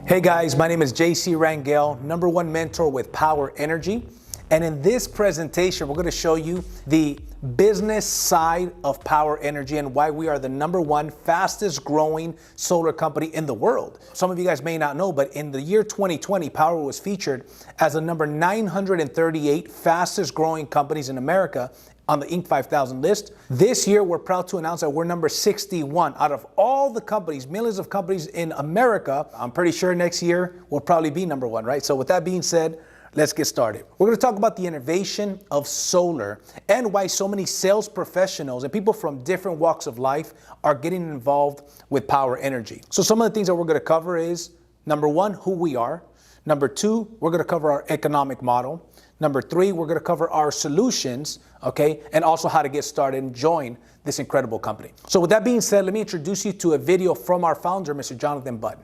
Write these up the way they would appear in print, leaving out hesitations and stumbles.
Hey guys, my name is JC Rangel, #1 mentor with Powur Energy. And in this presentation, we're going to show you the business side of Powur Energy and why we are the #1 fastest growing solar company in the world. Some of you guys may not know, but in the year 2020, Powur was featured as the number 938 fastest growing companies in America on the Inc. 5000 list. This year, we're proud to announce that we're number 61 out of all the companies, millions of companies in America. I'm pretty sure next year we'll probably be #1, right? So with that being said, let's get started. We're going to talk about the innovation of solar and why so many sales professionals and people from different walks of life are getting involved with Powur Energy. So some of the things that we're going to cover is, #1, who we are. #2, we're going to cover our economic model. #3, we're going to cover our solutions, okay, and also how to get started and join this incredible company. So with that being said, let me introduce you to a video from our founder, Mr. Jonathan Budd.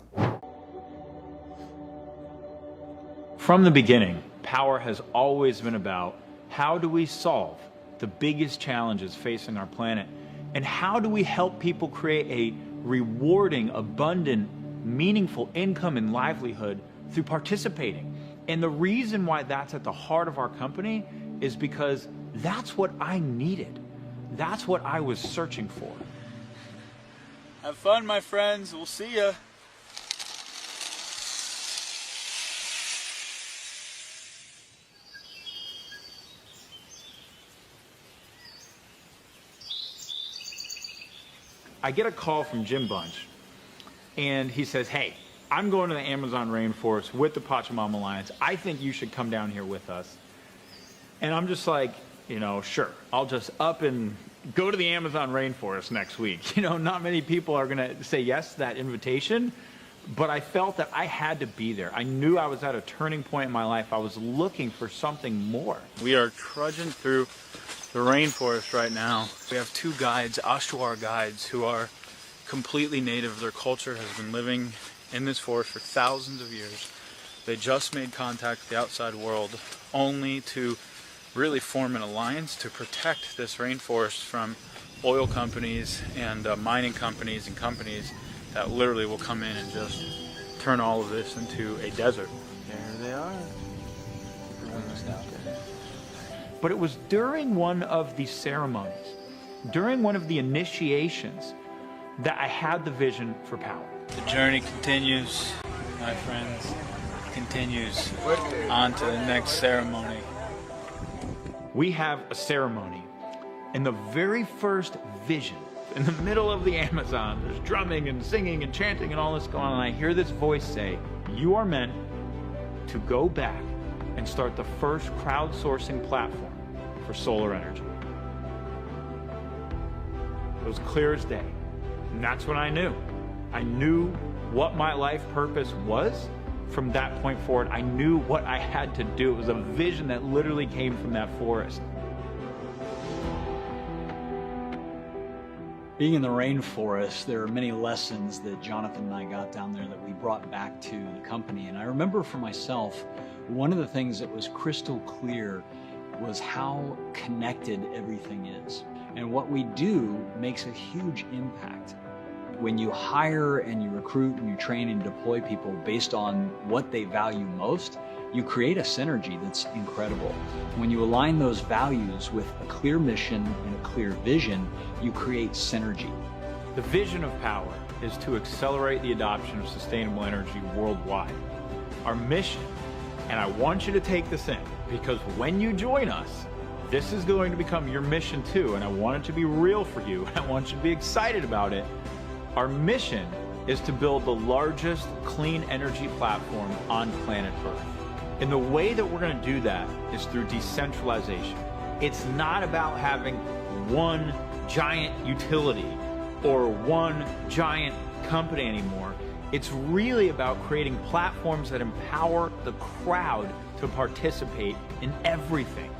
From the beginning, Powur has always been about how do we solve the biggest challenges facing our planet, and how do we help people create a rewarding, abundant, meaningful income and livelihood through participating. And the reason why that's at the heart of our company is because that's what I needed. That's what I was searching for. Have fun, my friends. We'll see ya. I get a call from Jim Bunch, and he says, hey, I'm going to the Amazon rainforest with the Pachamama Alliance. I think you should come down here with us. And I'm just like, sure, I'll just up and go to the Amazon rainforest next week. Not many people are going to say yes to that invitation, but I felt that I had to be there. I knew I was at a turning point in my life. I was looking for something more. We are trudging through the rainforest right now. We have 2 guides, Ashwar guides, who are completely native. Their culture has been living in this forest for thousands of years. They just made contact with the outside world only to really form an alliance to protect this rainforest from oil companies and mining companies and companies that literally will come in and just turn all of this into a desert. There they are. But it was during one of the ceremonies, during one of the initiations, that I had the vision for Powur. The journey continues, my friends. Continues on to the next ceremony. We have a ceremony, and the very first vision, in the middle of the Amazon, there's drumming and singing and chanting and all this going on, and I hear this voice say, you are meant to go back and start the first crowdsourcing platform for solar energy. It was clear as day, and that's when I knew. I knew what my life purpose was. From that point forward, I knew what I had to do. It was a vision that literally came from that forest. Being in the rainforest, there are many lessons that Jonathan and I got down there that we brought back to the company. And I remember for myself, one of the things that was crystal clear was how connected everything is. And what we do makes a huge impact. When you hire and you recruit and you train and deploy people based on what they value most, you create a synergy that's incredible. When you align those values with a clear mission and a clear vision, you create synergy. The vision of Powur is to accelerate the adoption of sustainable energy worldwide. Our mission, and I want you to take this in, because when you join us, this is going to become your mission too, and I want it to be real for you, and I want you to be excited about it. Our mission is to build the largest clean energy platform on planet Earth. And the way that we're going to do that is through decentralization. It's not about having one giant utility or one giant company anymore. It's really about creating platforms that empower the crowd to participate in everything.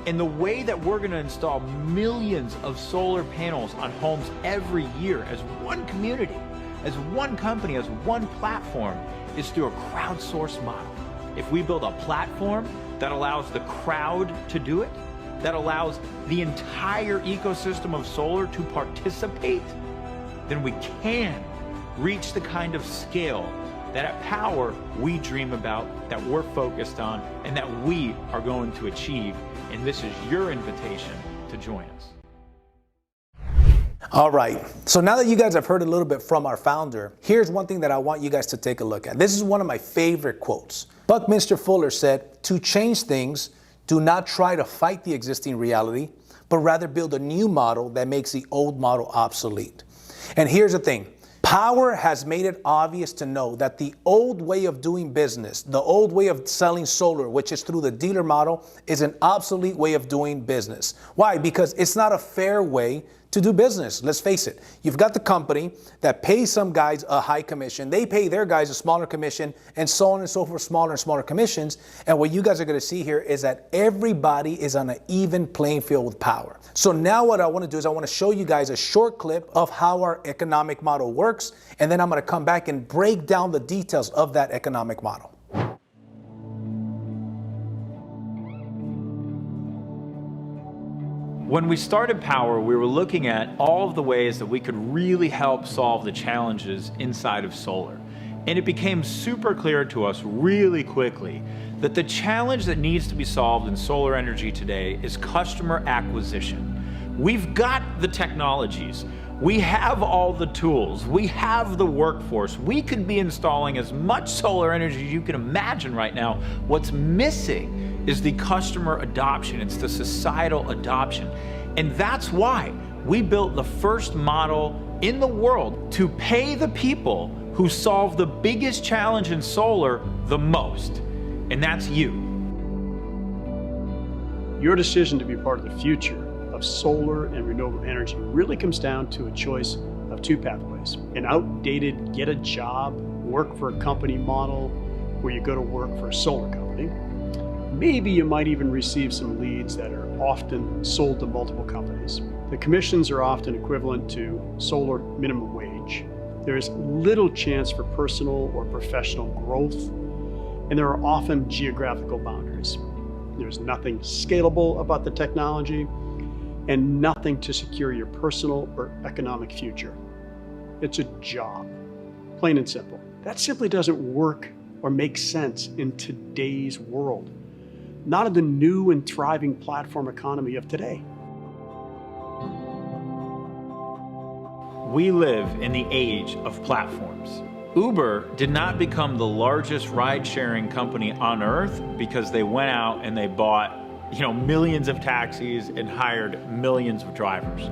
And the way that we're going to install millions of solar panels on homes every year as one community, as one company, as one platform, is through a crowdsourced model. If we build a platform that allows the crowd to do it, that allows the entire ecosystem of solar to participate, then we can reach the kind of scale that at Powur we dream about, that we're focused on, and that we are going to achieve. And this is your invitation to join us. All right, so now that you guys have heard a little bit from our founder, here's one thing that I want you guys to take a look at. This is one of my favorite quotes. Buckminster Fuller said, "To change things, do not try to fight the existing reality, but rather build a new model that makes the old model obsolete." And here's the thing. Powur has made it obvious to know that the old way of doing business, the old way of selling solar, which is through the dealer model, is an obsolete way of doing business. Why? Because it's not a fair way to do business. Let's face it. You've got the company that pays some guys a high commission. They pay their guys a smaller commission, and so on and so forth, smaller and smaller commissions. And what you guys are going to see here is that everybody is on an even playing field with Powur. So now what I want to do is I want to show you guys a short clip of how our economic model works, and then I'm going to come back and break down the details of that economic model. When we started Powur, we were looking at all of the ways that we could really help solve the challenges inside of solar. And it became super clear to us really quickly that the challenge that needs to be solved in solar energy today is customer acquisition. We've got the technologies. We have all the tools. We have the workforce. We could be installing as much solar energy as you can imagine right now. What's missing is the customer adoption. It's the societal adoption. And that's why we built the first model in the world to pay the people who solve the biggest challenge in solar the most. And that's you. Your decision to be part of the future of solar and renewable energy really comes down to a choice of two pathways. An outdated get a job, work for a company model where you go to work for a solar company. Maybe you might even receive some leads that are often sold to multiple companies. The commissions are often equivalent to solar minimum wage. There is little chance for personal or professional growth, and there are often geographical boundaries. There's nothing scalable about the technology, and nothing to secure your personal or economic future. It's a job, plain and simple. That simply doesn't work or make sense in today's world. Not in the new and thriving platform economy of today. We live in the age of platforms. Uber did not become the largest ride-sharing company on earth because they went out and they bought, millions of taxis and hired millions of drivers.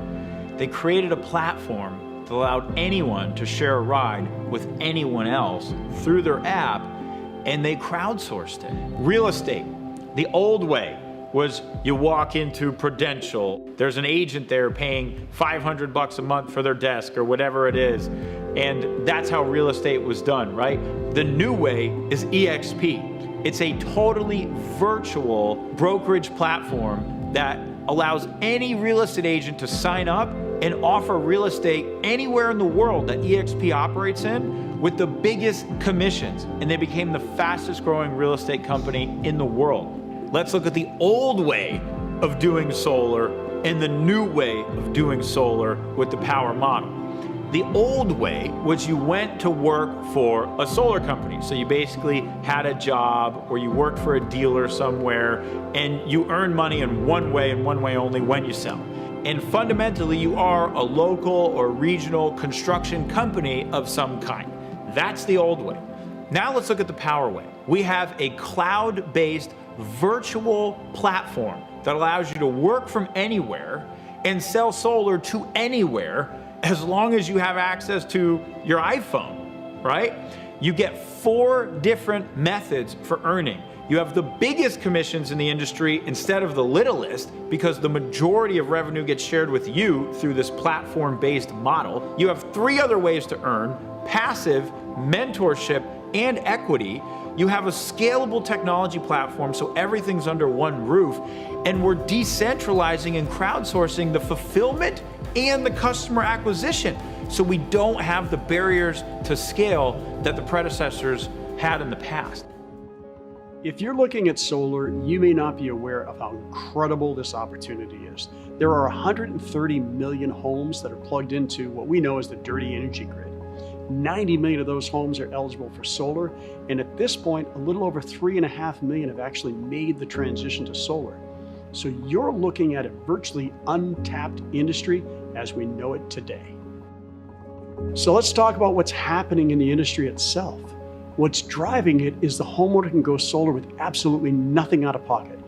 They created a platform that allowed anyone to share a ride with anyone else through their app, and they crowdsourced it. Real estate. The old way was you walk into Prudential, there's an agent there paying $500 a month for their desk or whatever it is, and that's how real estate was done, right? The new way is EXP. It's a totally virtual brokerage platform that allows any real estate agent to sign up and offer real estate anywhere in the world that EXP operates in with the biggest commissions, and they became the fastest growing real estate company in the world. Let's look at the old way of doing solar and the new way of doing solar with the Powur model. The old way was you went to work for a solar company. So you basically had a job or you worked for a dealer somewhere and you earn money in one way and one way only when you sell. And fundamentally, you are a local or regional construction company of some kind. That's the old way. Now let's look at the Powur way. We have a cloud-based virtual platform that allows you to work from anywhere and sell solar to anywhere as long as you have access to your iPhone, right? You get 4 different methods for earning. You have the biggest commissions in the industry instead of the littlest because the majority of revenue gets shared with you through this platform-based model. You have 3 other ways to earn: passive, mentorship, and equity. You have a scalable technology platform so everything's under one roof, and we're decentralizing and crowdsourcing the fulfillment and the customer acquisition so we don't have the barriers to scale that the predecessors had in the past. If you're looking at solar, you may not be aware of how incredible this opportunity is. There are 130 million homes that are plugged into what we know as the dirty energy grid. 90 million of those homes are eligible for solar, and at this point, a little over 3.5 million have actually made the transition to solar. So you're looking at a virtually untapped industry as we know it today. So let's talk about what's happening in the industry itself. What's driving it is the homeowner can go solar with absolutely nothing out of pocket,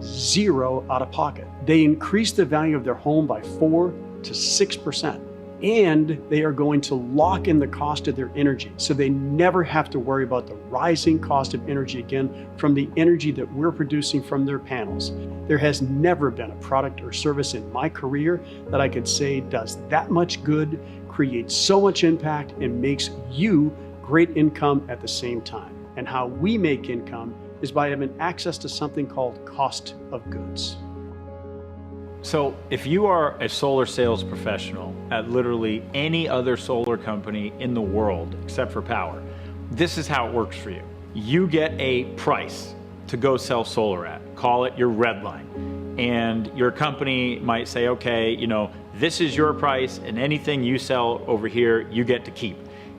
zero out of pocket. They increase the value of their home by 4 to 6%. And they are going to lock in the cost of their energy, so they never have to worry about the rising cost of energy again from the energy that we're producing from their panels. There has never been a product or service in my career that I could say does that much good, creates so much impact, and makes you great income at the same time. And how we make income is by having access to something called cost of goods. So if you are a solar sales professional at literally any other solar company in the world except for Powur, this is how it works for you. You get a price to go sell solar at. Call it your red line. And your company might say, okay, you know, this is your price, and anything you sell over here, you get to keep.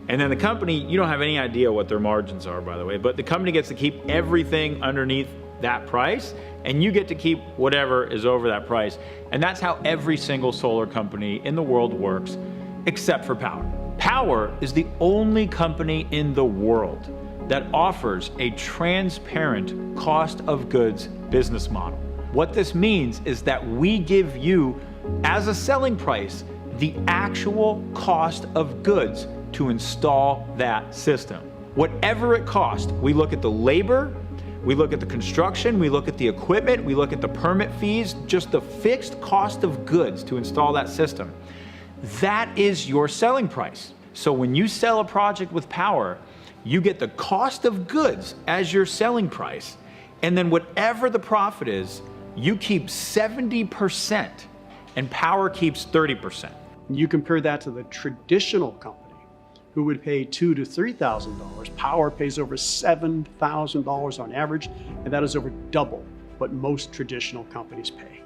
And then the company, you don't have any idea what their margins are, by the way, but the company gets to keep everything underneath that price, and you get to keep whatever is over that price. And that's how every single solar company in the world works, except for Powur. Powur is the only company in the world that offers a transparent cost of goods business model. What this means is that we give you, as a selling price, the actual cost of goods to install that system. Whatever it costs, we look at the labor, we look at the construction, we look at the equipment, we look at the permit fees, just the fixed cost of goods to install that system. That is your selling price. So when you sell a project with Powur, you get the cost of goods as your selling price, and then whatever the profit is, you keep 70% and Powur keeps 30%. You compare that to the traditional company who would pay $2,000 to $3,000. Powur pays over $7,000 on average, and that is over double what most traditional companies pay.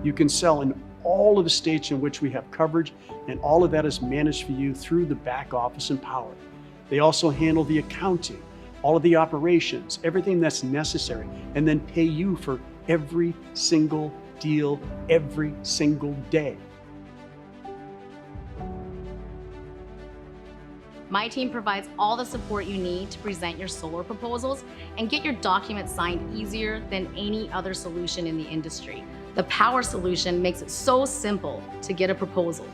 You can sell in all of the states in which we have coverage, and all of that is managed for you through the back office in Powur. They also handle the accounting, all of the operations, everything that's necessary, and then pay you for every single deal, every single day. My team provides all the support you need to present your solar proposals and get your documents signed easier than any other solution in the industry. The Powur solution makes it so simple to get a proposal.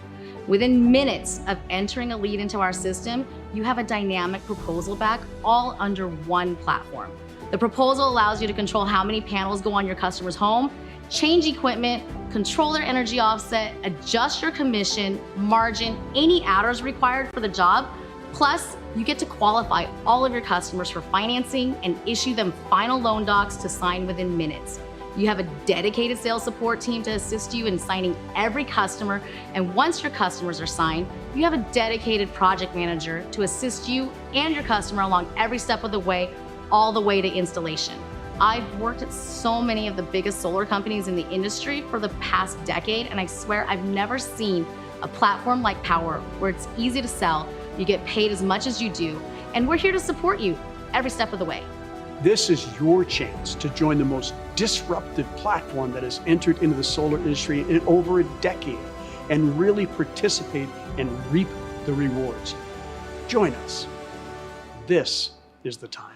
Within minutes of entering a lead into our system, you have a dynamic proposal back all under one platform. The proposal allows you to control how many panels go on your customer's home, change equipment, control their energy offset, adjust your commission, margin, any adders required for the job. Plus, you get to qualify all of your customers for financing and issue them final loan docs to sign within minutes. You have a dedicated sales support team to assist you in signing every customer, and once your customers are signed, you have a dedicated project manager to assist you and your customer along every step of the way, all the way to installation. I've worked at so many of the biggest solar companies in the industry for the past decade, and I swear I've never seen a platform like Powur where it's easy to sell, you get paid as much as you do, and we're here to support you every step of the way. This is your chance to join the most disruptive platform that has entered into the solar industry in over a decade and really participate and reap the rewards. Join us. This is the time.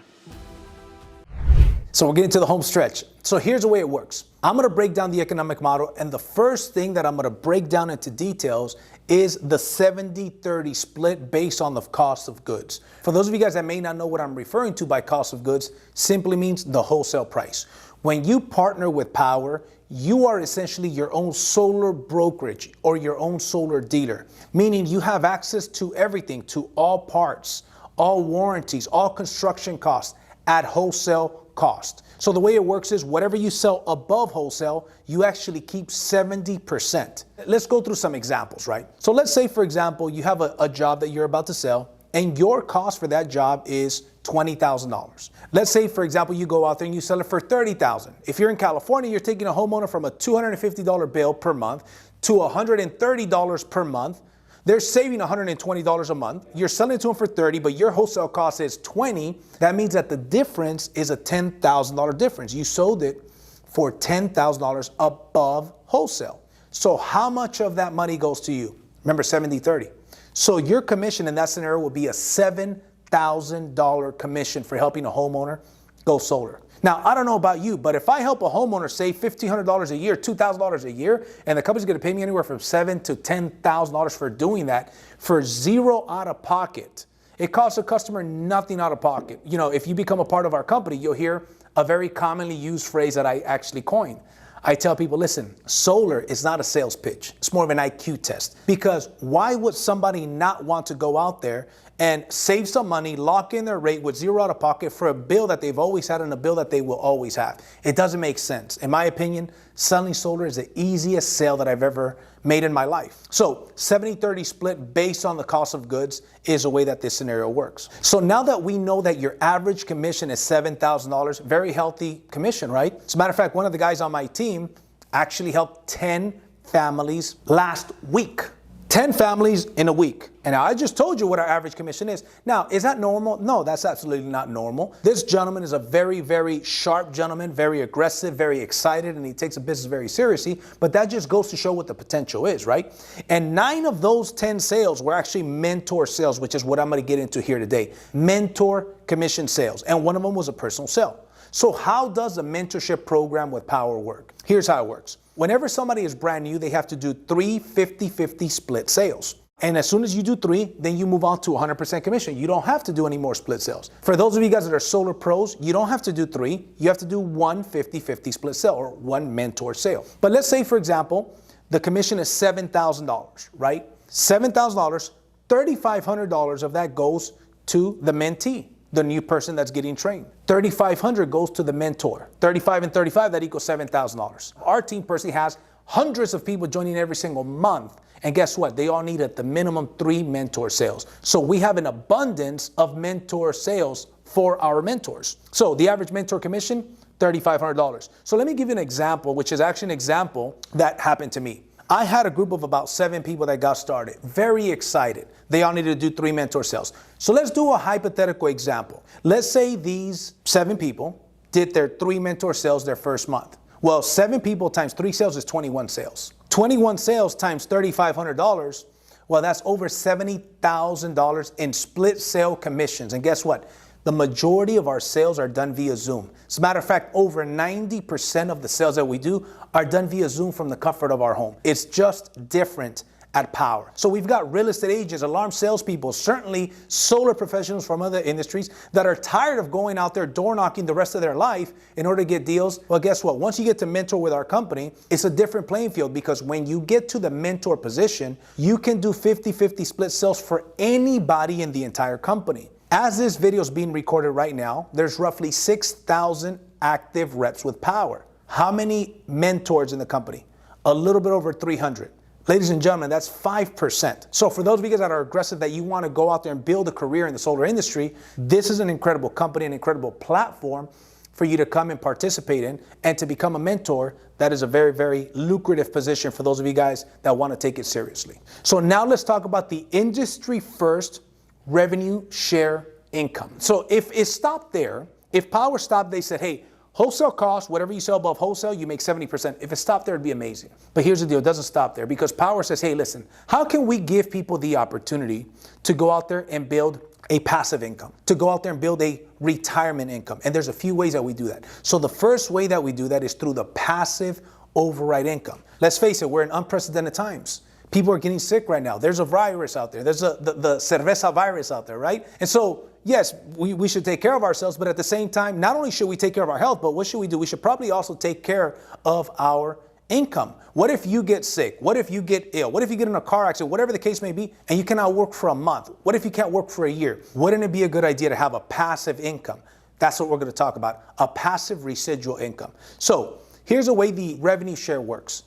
So we're getting to the home stretch. So here's the way it works. I'm gonna break down the economic model, and the first thing that I'm gonna break down into details is the 70-30 split based on the cost of goods. For those of you guys that may not know what I'm referring to by cost of goods, simply means the wholesale price. When you partner with Powur, you are essentially your own solar brokerage or your own solar dealer, meaning you have access to everything, to all parts, all warranties, all construction costs at wholesale cost. So the way it works is whatever you sell above wholesale, you actually keep 70%. Let's go through some examples, right? So let's say, for example, you have a job that you're about to sell, and your cost for that job is $20,000. Let's say, for example, you go out there and you sell it for $30,000. If you're in California, you're taking a homeowner from a $250 bill per month to $130 per month. They're saving $120 a month. You're selling it to them for $30, but your wholesale cost is $20. That means that the difference is a $10,000 difference. You sold it for $10,000 above wholesale. So how much of that money goes to you? Remember, 70-30. So your commission in that scenario will be a $7,000 commission for helping a homeowner go solar. Now, I don't know about you, but if I help a homeowner save $1,500 a year, $2,000 a year, and the company's going to pay me anywhere from $7,000 to $10,000 for doing that for zero out of pocket, it costs a customer nothing out of pocket. You know, if you become a part of our company, you'll hear a very commonly used phrase that I actually coined. I tell people, listen, solar is not a sales pitch. It's more of an IQ test. Because why would somebody not want to go out there and save some money, lock in their rate with zero out of pocket for a bill that they've always had and a bill that they will always have? It doesn't make sense. In my opinion, selling solar is the easiest sale that I've ever made in my life. So 70-30 split based on the cost of goods is a way that this scenario works. So now that we know that your average commission is $7,000, very healthy commission, right? As a matter of fact, one of the guys on my team actually helped 10 families last week. 10 families in a week. And I just told you what our average commission is. Now, is that normal? No, that's absolutely not normal. This gentleman is a very, very sharp gentleman, very aggressive, very excited, and he takes a business very seriously. But that just goes to show what the potential is, right? And 9 of those 10 sales were actually mentor sales, which is what I'm going to get into here today. Mentor commission sales. And one of them was a personal sale. So how does a mentorship program with Powur work? Here's how it works. Whenever somebody is brand new, they have to do 3 50-50 split sales. And as soon as you do 3, then you move on to 100% commission. You don't have to do any more split sales. For those of you guys that are solar pros, you don't have to do 3. You have to do 1 50-50 split sale or 1 mentor sale. But let's say, for example, the commission is $7,000, right? $7,000, $3,500 of that goes to the mentee, the new person that's getting trained. $3,500 goes to the mentor. 35 and 35, that equals $7,000. Our team personally has hundreds of people joining every single month. And guess what? They all need at the minimum 3 mentor sales. So we have an abundance of mentor sales for our mentors. So the average mentor commission, $3,500. So let me give you an example, which is actually an example that happened to me. I had a group of about 7 people that got started, very excited. They all needed to do 3 mentor sales. So let's do a hypothetical example. Let's say these 7 people did their 3 mentor sales their first month. Well, 7 people times 3 sales is 21 sales. 21 sales times $3,500, well, that's over $70,000 in split sale commissions. And guess what? The majority of our sales are done via Zoom. As a matter of fact, over 90% of the sales that we do are done via Zoom from the comfort of our home. It's just different at Powur. So we've got real estate agents, alarm salespeople, certainly solar professionals from other industries that are tired of going out there door knocking the rest of their life in order to get deals. Well, guess what? Once you get to mentor with our company, it's a different playing field, because when you get to the mentor position, you can do 50-50 split sales for anybody in the entire company. As this video is being recorded right now, there's roughly 6,000 active reps with Powur. How many mentors in the company? A little bit over 300. Ladies and gentlemen, that's 5%. So for those of you guys that are aggressive, that you want to go out there and build a career in the solar industry, this is an incredible company, an incredible platform for you to come and participate in and to become a mentor. That is a very, very lucrative position for those of you guys that want to take it seriously. So now let's talk about the industry first revenue share income. So if it stopped there, if Powur stopped, they said, hey, wholesale cost, whatever you sell above wholesale, you make 70%. If it stopped there, it'd be amazing. But here's the deal, it doesn't stop there, because Powur says, hey, listen, how can we give people the opportunity to go out there and build a passive income, to go out there and build a retirement income? And there's a few ways that we do that. So the first way that we do that is through the passive override income. Let's face it, we're in unprecedented times. People are getting sick right now. There's a virus out there. There's the cerveza virus out there, right? And so, yes, we should take care of ourselves, but at the same time, not only should we take care of our health, but what should we do? We should probably also take care of our income. What if you get sick? What if you get ill? What if you get in a car accident? Whatever the case may be, and you cannot work for a month? What if you can't work for a year? Wouldn't it be a good idea to have a passive income? That's what we're going to talk about, a passive residual income. So here's the way the revenue share works.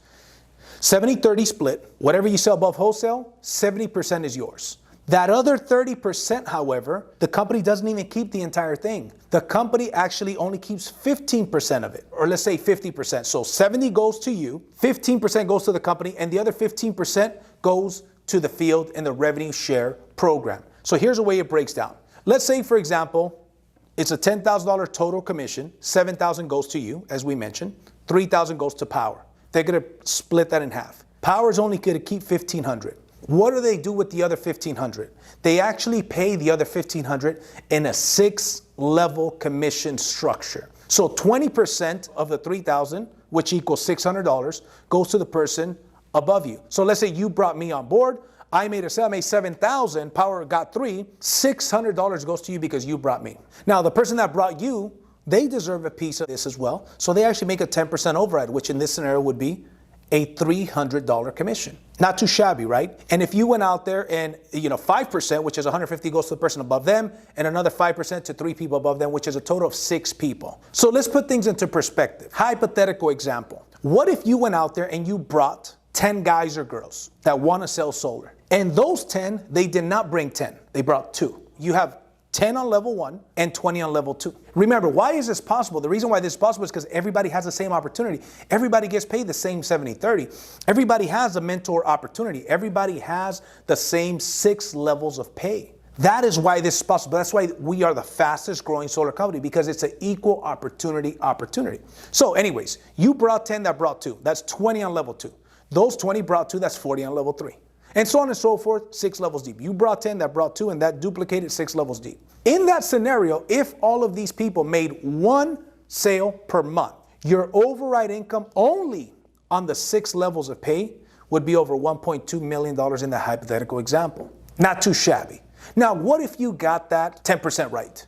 70-30 split, whatever you sell above wholesale, 70% is yours. That other 30%, however, the company doesn't even keep the entire thing. The company actually only keeps 15% of it, or let's say 50%. So 70 goes to you, 15% goes to the company, and the other 15% goes to the field in the revenue share program. So here's the way it breaks down. Let's say, for example, it's a $10,000 total commission, $7,000 goes to you, as we mentioned, $3,000 goes to Powur. They're gonna split that in half. Powur's only gonna keep $1,500. What do they do with the other $1,500? They actually pay the other $1,500 in a 6-level commission structure. So 20% of the $3,000, which equals $600, goes to the person above you. So let's say you brought me on board. I made a sale, I made $7,000, Powur got $3,000, $600 goes to you because you brought me. Now the person that brought you, they deserve a piece of this as well. So they actually make a 10% override, which in this scenario would be a $300 commission. Not too shabby, right? And if you went out there and, 5%, which is 150, goes to the person above them, and another 5% to 3 people above them, which is a total of 6 people. So let's put things into perspective. Hypothetical example. What if you went out there and you brought 10 guys or girls that want to sell solar? And those 10, they did not bring 10. They brought 2. You have 10 on level 1 and 20 on level 2. Remember, why is this possible? The reason why this is possible is because everybody has the same opportunity. Everybody gets paid the same 70-30. Everybody has a mentor opportunity. Everybody has the same 6 levels of pay. That is why this is possible. That's why we are the fastest growing solar company, because it's an equal opportunity. So anyways, you brought 10 that brought 2. That's 20 on level 2. Those 20 brought 2, that's 40 on level 3. And so on and so forth, 6 levels deep. You brought 10, that brought 2, and that duplicated 6 levels deep. In that scenario, if all of these people made 1 sale per month, your override income only on the 6 levels of pay would be over $1.2 million in that hypothetical example. Not too shabby. Now, what if you got that 10% right?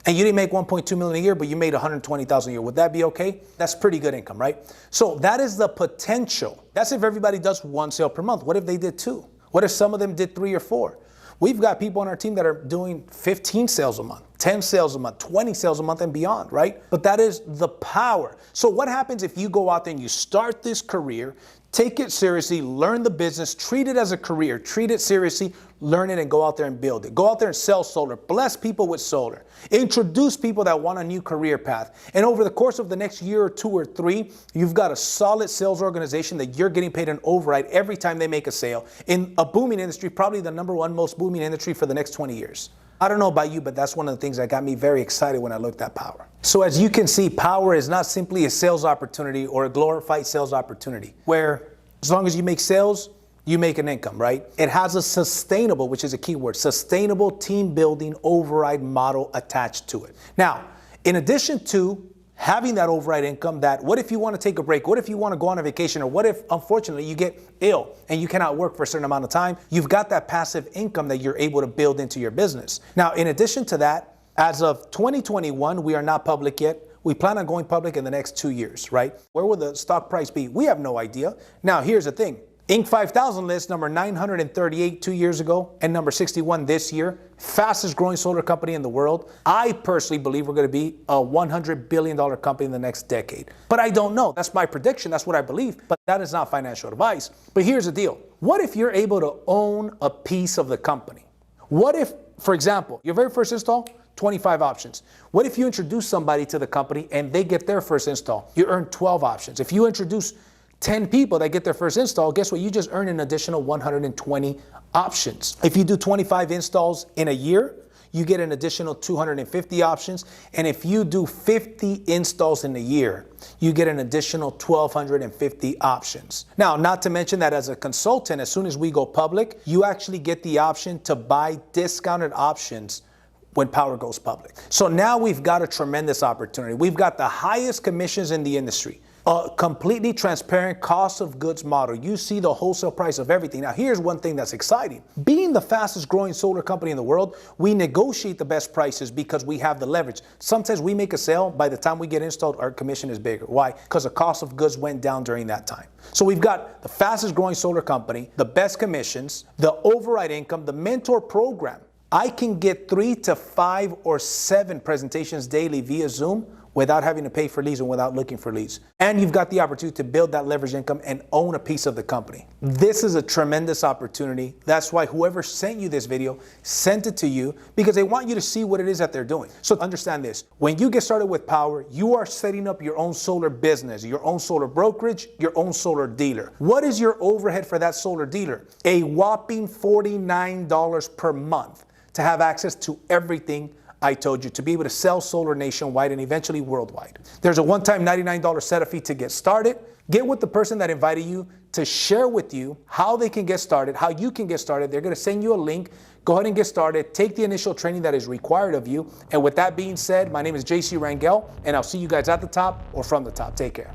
And you didn't make $1.2 million a year, but you made $120,000 a year. Would that be okay? That's pretty good income, right? So that is the potential. That's if everybody does 1 sale per month. What if they did 2? What if some of them did 3 or 4? We've got people on our team that are doing 15 sales a month, 10 sales a month, 20 sales a month and beyond, right? But that is the power. So what happens if you go out there and you start this career, take it seriously, learn the business, treat it as a career, treat it seriously, learn it, and go out there and build it. Go out there and sell solar, bless people with solar, introduce people that want a new career path. And over the course of the next year or 2 or 3, you've got a solid sales organization that you're getting paid an override every time they make a sale in a booming industry, probably the #1 most booming industry for the next 20 years. I don't know about you, but that's one of the things that got me very excited when I looked at Powur. So as you can see, Powur is not simply a sales opportunity or a glorified sales opportunity where as long as you make sales, you make an income, right? It has a sustainable, which is a key word, sustainable team building override model attached to it. Now, in addition to having that override income, that what if you want to take a break? What if you want to go on a vacation? Or what if, unfortunately, you get ill and you cannot work for a certain amount of time? You've got that passive income that you're able to build into your business. Now, in addition to that, as of 2021, we are not public yet. We plan on going public in the next 2 years, right? Where will the stock price be? We have no idea. Now, here's the thing. Inc. 5000 list number 938 2 years ago and number 61 this year. Fastest growing solar company in the world. I personally believe we're going to be a $100 billion company in the next decade. But I don't know. That's my prediction. That's what I believe. But that is not financial advice. But here's the deal. What if you're able to own a piece of the company? What if, for example, your very first install, 25 options. What if you introduce somebody to the company and they get their first install? You earn 12 options. If you introduce 10 people that get their first install, guess what? You just earn an additional 120 options. If you do 25 installs in a year, you get an additional 250 options. And if you do 50 installs in a year, you get an additional 1,250 options. Now, not to mention that as a consultant, as soon as we go public, you actually get the option to buy discounted options when Powur goes public. So now we've got a tremendous opportunity. We've got the highest commissions in the industry. A completely transparent cost of goods model. You see the wholesale price of everything. Now, here's one thing that's exciting. Being the fastest growing solar company in the world, we negotiate the best prices because we have the leverage. Sometimes we make a sale, by the time we get installed, our commission is bigger. Why? Because the cost of goods went down during that time. So we've got the fastest growing solar company, the best commissions, the override income, the mentor program. I can get 3 to 5 or 7 presentations daily via Zoom without having to pay for leads and without looking for leads. And you've got the opportunity to build that leverage income and own a piece of the company. This is a tremendous opportunity. That's why whoever sent you this video sent it to you, because they want you to see what it is that they're doing. So understand this, when you get started with Powur, you are setting up your own solar business, your own solar brokerage, your own solar dealer. What is your overhead for that solar dealer? A whopping $49 per month to have access to everything I told you, to be able to sell solar nationwide and eventually worldwide. There's a one-time $99 setup fee to get started. Get with the person that invited you to share with you how they can get started, how you can get started. They're going to send you a link. Go ahead and get started. Take the initial training that is required of you. And with that being said, my name is JC Rangel, and I'll see you guys at the top or from the top. Take care.